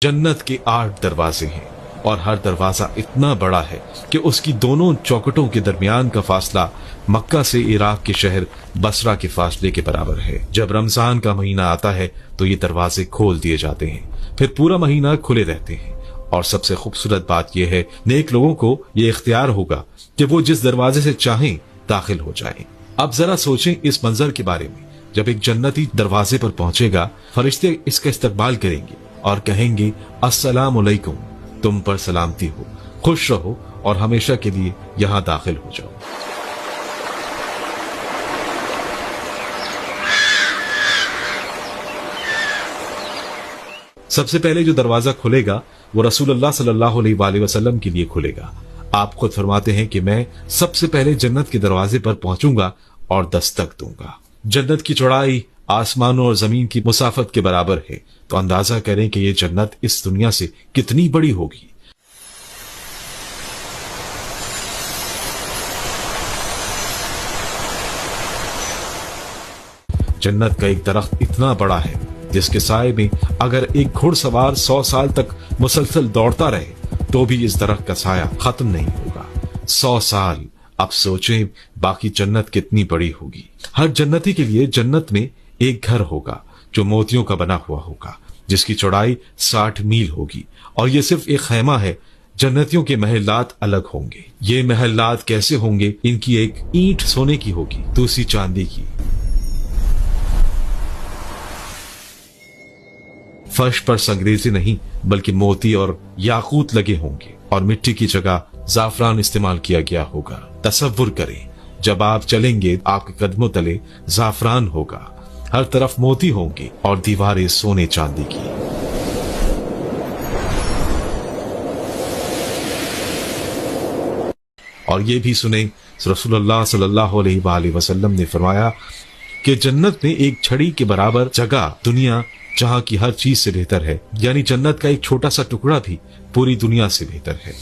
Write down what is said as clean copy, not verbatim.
जन्नत के 8 दरवाजे हैं और हर दरवाजा इतना बड़ा है कि उसकी दोनों चौखटों के दरमियान का फासला मक्का से इराक के शहर बसरा के फासले के बराबर है। जब रमजान का महीना आता है तो ये दरवाजे खोल दिए जाते हैं, फिर पूरा महीना खुले रहते हैं। और सबसे खूबसूरत बात यह है, नेक लोगों को ये इख्तियार होगा कि वो जिस दरवाजे से चाहें दाखिल हो जाएं। अब जरा सोचें इस मंजर के बारे में। जब एक जन्नती दरवाजे पर पहुंचेगा, फरिश्ते इसका इस्तकबाल करेंगे और कहेंगे, अस्सलाम अलैकुम, तुम पर सलामती हो, खुश रहो और हमेशा के लिए यहां दाखिल हो जाओ। सबसे पहले जो दरवाजा खुलेगा वो रसूलुल्लाह सल्लल्लाहु अलैहि वसल्लम के लिए खुलेगा। आप खुद फरमाते हैं कि मैं सबसे पहले जन्नत के दरवाजे पर पहुंचूंगा और दस्तक दूंगा। जन्नत की चौड़ाई आसमानों और जमीन की मुसाफत के बराबर है, तो अंदाजा करें कि ये जन्नत इस दुनिया से कितनी बड़ी होगी। जन्नत का एक दरख्त इतना बड़ा है जिसके साए में अगर एक घुड़सवार 100 साल तक मुसलसल दौड़ता रहे तो भी इस दरख्त का साया खत्म नहीं होगा। 100 साल। अब सोचें बाकी जन्नत कितनी बड़ी होगी। हर जन्नती के लिए जन्नत में एक घर होगा जो मोतियों का बना हुआ होगा, जिसकी चौड़ाई 60 मील होगी। और ये सिर्फ एक खैमा है। जन्नतियों के महलात अलग होंगे। ये महलात कैसे होंगे? इनकी एक ईंट सोने की होगी, दूसरी चांदी की। फर्श पर संगरेजे नहीं बल्कि मोती और याकूत लगे होंगे और मिट्टी की जगह जाफरान इस्तेमाल किया गया होगा। तसव्वुर करें, जब आप चलेंगे आपके कदमों तले जाफरान होगा, हर तरफ मोती होंगे और दीवारें सोने चांदी की। और ये भी सुने, रसूलुल्लाह सल्लल्लाहु अलैहि वसल्लम ने फरमाया कि जन्नत में एक छड़ी के बराबर जगह दुनिया जहां की हर चीज से बेहतर है, यानी जन्नत का एक छोटा सा टुकड़ा भी पूरी दुनिया से बेहतर है।